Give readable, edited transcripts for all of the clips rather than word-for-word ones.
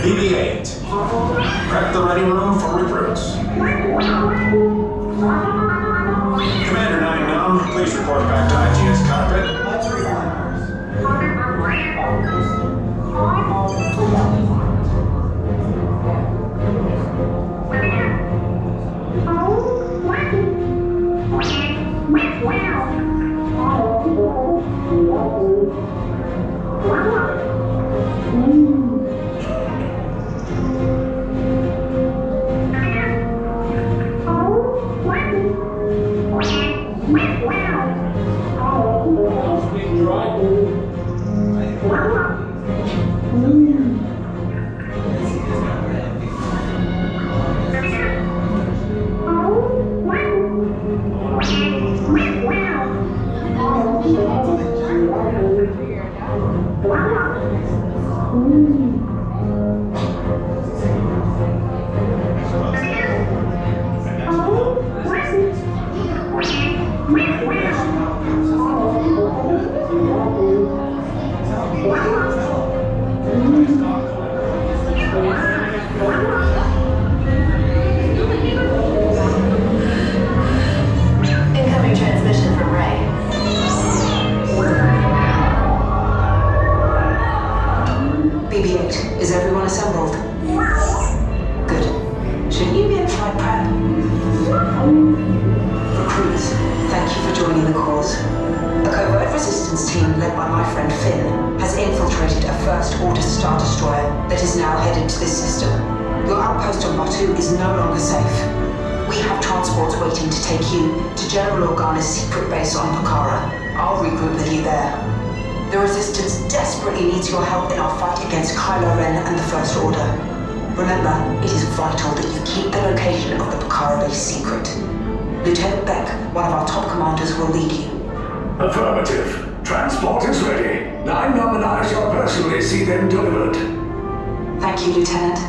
BB-8. Prep the ready room for recruits. Commander 9-9, please report back to IGS cockpit. Incoming transmission from Ray. BB-8, is everyone assembled? Good. Shouldn't you be in flight prep? Recruits, thank you for joining the cause. A covert resistance team led by my friend Finn has infiltrated a First-Order Star Destroyer that is now headed to this system. Your outpost on Batu is no longer safe. We have transports waiting to take you to General Organa's secret base on Pucara. I'll regroup with you there. The Resistance desperately needs your help in our fight against Kylo Ren and the First Order. Remember, it is vital that you keep the location of the Pucara base secret. Lieutenant Beck, one of our top commanders, will lead you. Affirmative. Transport is ready. 9-9 and I shall personally see them delivered. Thank you, Lieutenant.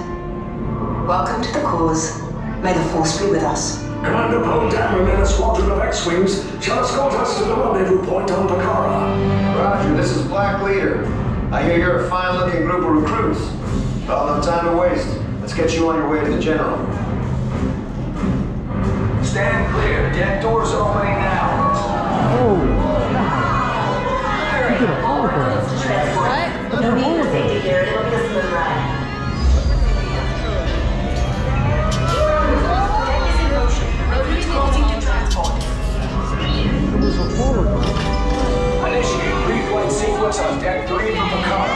Welcome to the cause. May the Force be with us. Commander Poe Dameron and a squadron of X-Wings shall escort us to the rendezvous point on Pucara. Roger, this is Black Leader. I hear you're a fine-looking group of recruits. Well, no time to waste. Let's get you on your way to the General. Stand clear. Deck doors opening now. What? No need for safety here. It'll be a smooth ride. Deck is in motion. Recruits closing to transport. Initiate pre-flight sequence on Deck 3 for Pucara.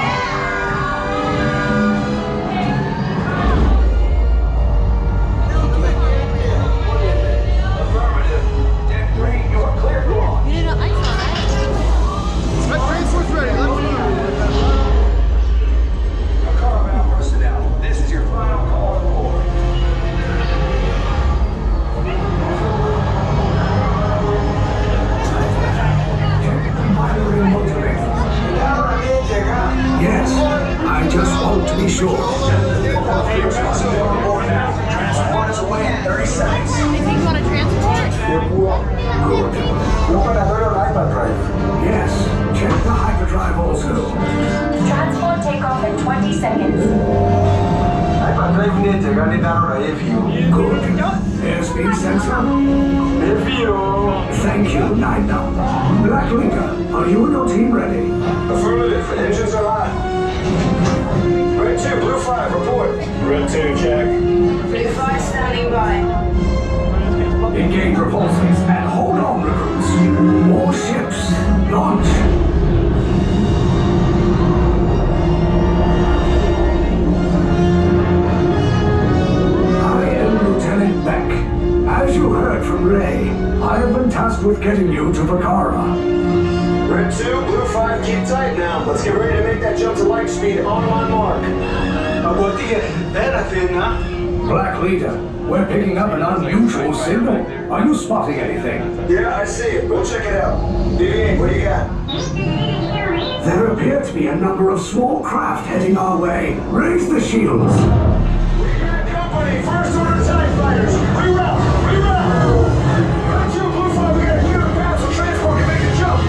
Yes, I just want to be sure. Transport is away in 30 seconds. They think you want to transport? Good. Yes, check the hyperdrive also. Transport takeoff in 20 seconds. Good. Airspeed sensor. Thank you, 9-9. Black Leader, are you and your team ready? Affirmative. Engines are hot. Red 2, Blue 5, report. Red 2, check. Blue 5 standing by. Engage repulsors and hold on, recruits. More ships. Launch. I am Lieutenant Beck. As you heard from Ray, I have been tasked with getting you to Pucara. Red 2, Blue 5, keep tight now. Let's get ready to make that jump to light speed on my mark. Black Leader, we're picking up an unusual signal. Are you spotting anything? Yeah, I see it. Go check it out. BB-8, what do you got? There appear to be a number of small craft heading our way. Raise the shields. We got company. First Order TIE fighters. Reroute! Reroute! Red 2, Blue 5, we got a clear path so transport can make a jump.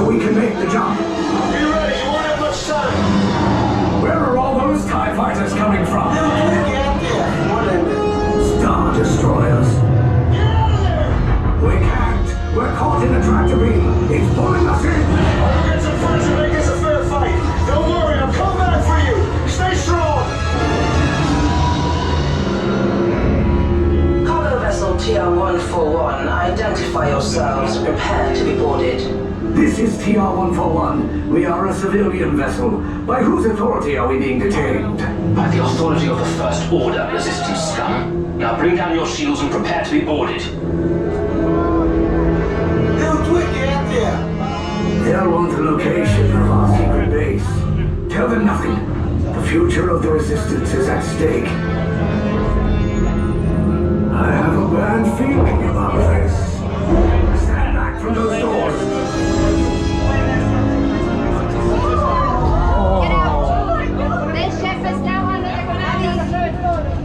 so we can make the jump. Be ready, you won't have much time. Where are all those TIE fighters coming from? Star Destroyers. We can't. We're caught in a tractor beam. It's pulling us in. I'll get some friends to make this a fair fight. Don't worry, I'm coming back for you. Stay strong. Cargo vessel TR-141, identify yourselves and prepare to be boarded. This is TR-141. We are a civilian vessel. By whose authority are we being detained? By the authority of the First Order, Resistance scum. Now bring down your shields and prepare to be boarded. They'll want the location of our secret base. Tell them nothing. The future of the Resistance is at stake. I have a bad feeling about this. Stand back from those doors. Get out! This ship is now under the command.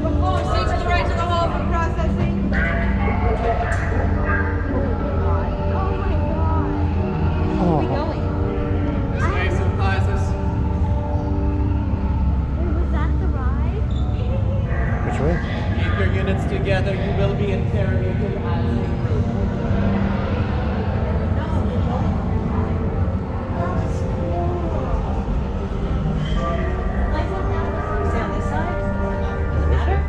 Proceed to the right of the hall for processing. Oh my god. Where are we going? Space surprises. Was that the ride? Which way? Keep your units together. You will be interrogated as a group. Stay on this side? Does it matter?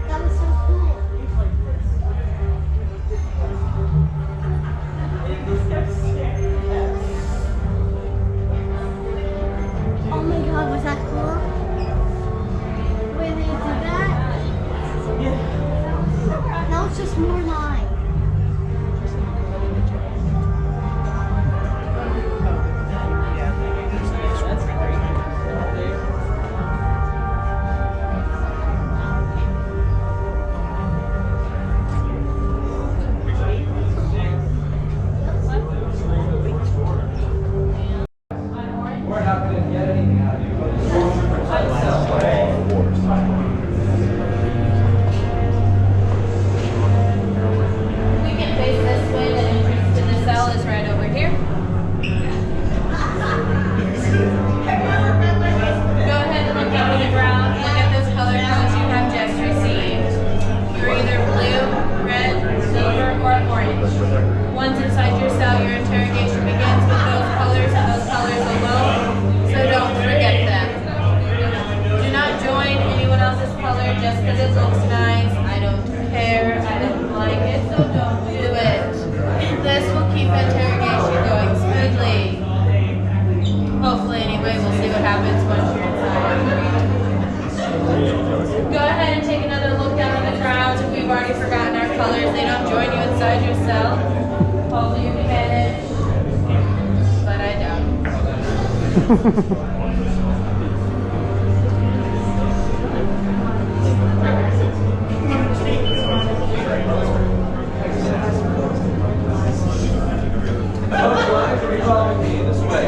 That was so cool. Oh my god, was that cool? When they did that? Now it's just more line. We're not going to get anything out of you, but it's going to protect itself. We can face this way, the entrance to the cell is right over here. Go ahead and look down on the ground. Look at those color codes you have just received. You're either blue, red, silver, or orange. Once inside your cell, your interrogation begins with those colors and those colors alone, so don't forget them. Do not join anyone else's color just because it looks nice. I don't care. I don't like it, so don't do it. This will keep interrogation going smoothly. Hopefully, anyway, we'll see what happens once you're inside. Go ahead and take another look down on the ground. If we've already forgotten our colors, they don't join you inside your cell. Hopefully, you can manage. But I doubt. Following me this way.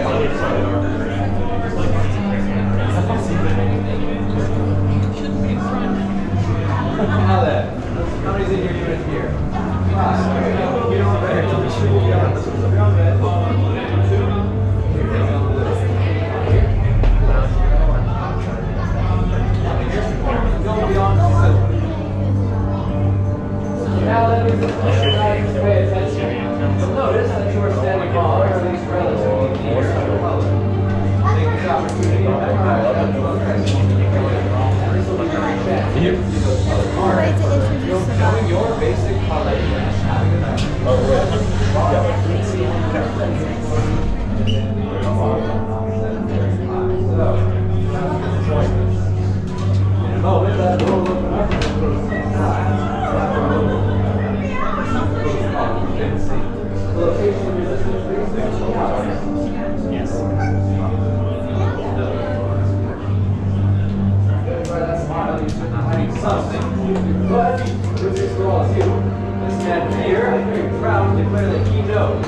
Now then, how many's in your unit here? 5. You don't better. Now then, pay attention. You'll notice that you are standing on, or at least relatively near to the color. Take this opportunity to memorize that color. This will be your chance to see those color cards. Knowing your basic color and having a nice. In a moment, that door will open up. The location of your resistance base. Yes. By that smile, you should hide something. But this is for all of you. This man here, I'm very proud to declare that he knows.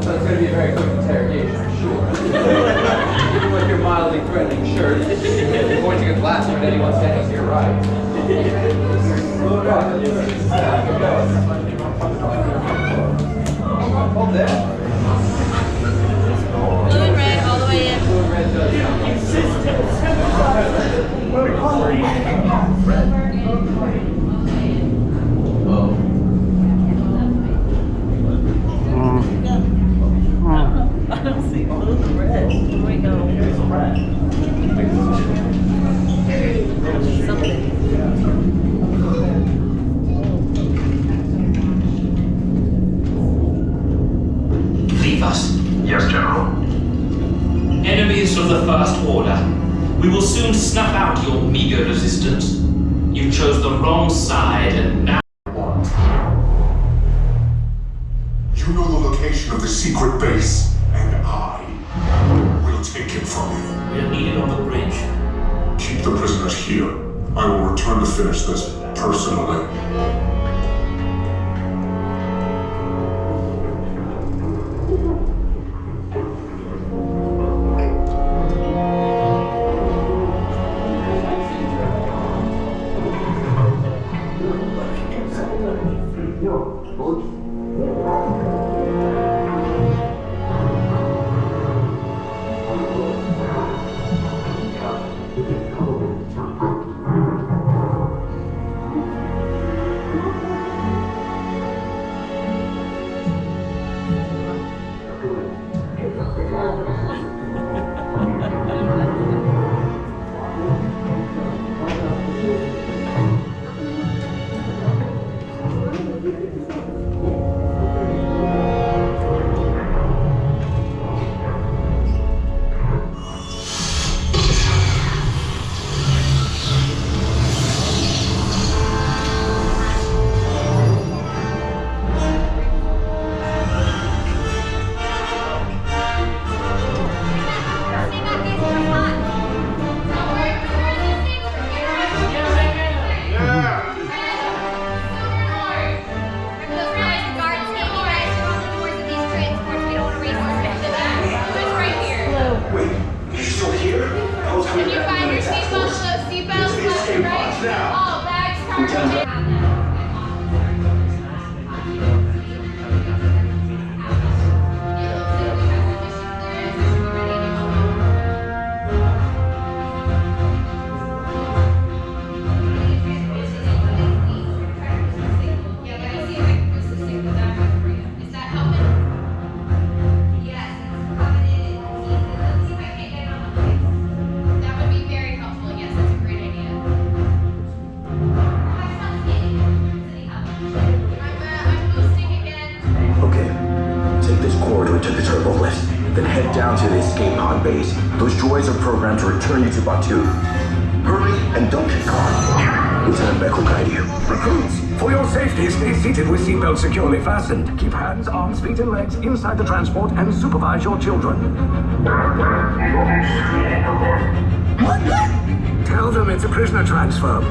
So it's going to be a very quick interrogation, I'm sure. Even with your mildly threatening shirt. You're pointing a glass at anyone standing to your right. Hold there. Blue and red all the way in. Blue and red does. I don't see blue and red. Where do we go? Something. Leave us. Yes, General. Enemies of the First Order. We will soon snuff out your meager resistance. You chose the wrong side and now... You know the location of the secret base, and I will take it from you. We're needed on the bridge. Keep the prisoners here. I will return to finish this personally. To the turbo lift, then head down to the escape pod base. Those droids are programmed to return you to Batu. Hurry and don't get caught. Lieutenant Beck will guide you. Recruits, for your safety, stay seated with seatbelts securely fastened. Keep hands, arms, feet, and legs inside the transport and supervise your children. Tell them it's a prisoner transfer.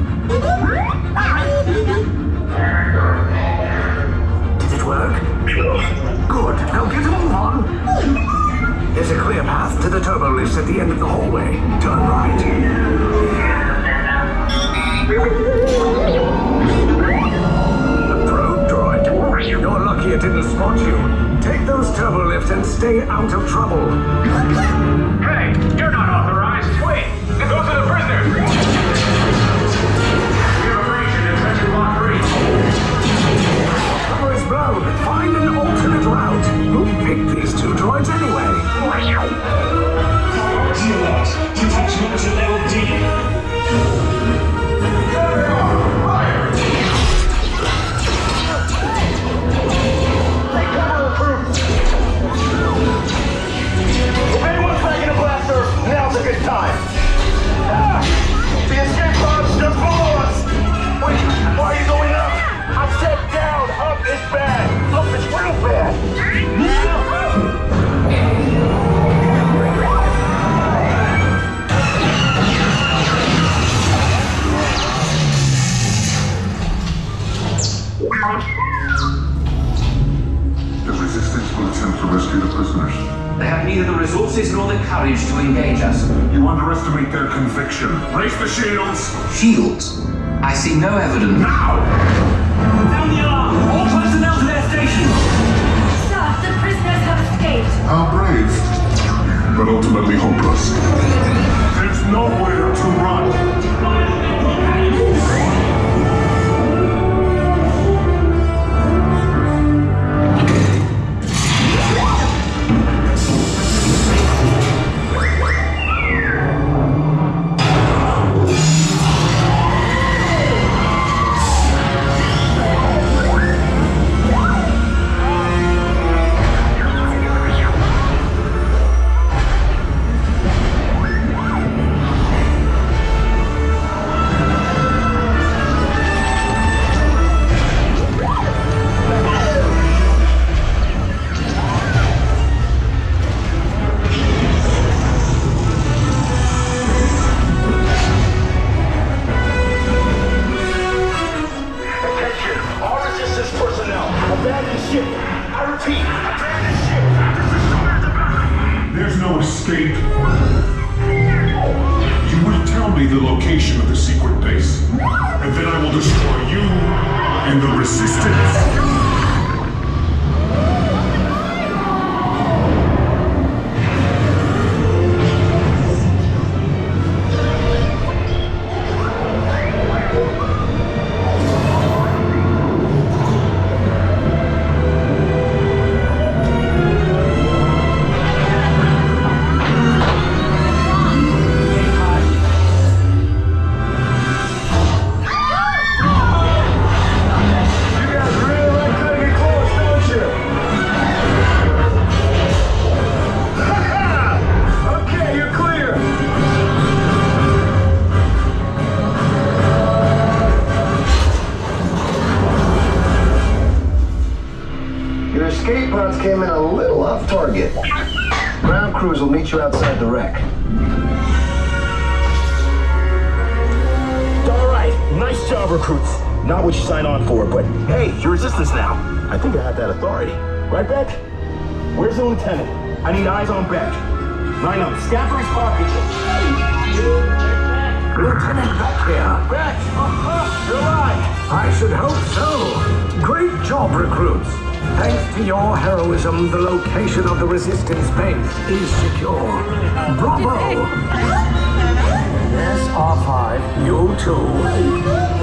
Did it work? Good. Now get a move on. There's a clear path to the turbo lifts at the end of the hallway. Turn right. A probe droid. You're lucky it didn't spot you. Take those turbo lifts and stay out of trouble. Hey, you're not authorized. Wait, those are the prisoners. We have a breach in section block 3. Cover is blown. Find an alternate route. Who picked these two droids anyway? Detachment to level resources nor the courage to engage us. You underestimate their conviction. Raise the shields! Shields? I see no evidence. Now! Down the alarm! All personnel to their stations! Sir, the prisoners have escaped. How brave, but ultimately hopeless. There's nowhere to run. There's no escape. You will tell me the location of the secret base, and then I will destroy you and the Resistance. Your escape pods came in a little off target. Ground crews will meet you outside the wreck. All right, nice job, recruits. Not what you signed on for, but hey, you're Resistance now. I think I have that authority. Right, Beck? Where's the lieutenant? I need eyes on Beck. Line up, scan for his pocket. Lieutenant Beck here. Beck! You're alive! I should hope so. Great job, recruits. Thanks to your heroism, the location of the Resistance base is secure. Bravo! Yes, R5, you too.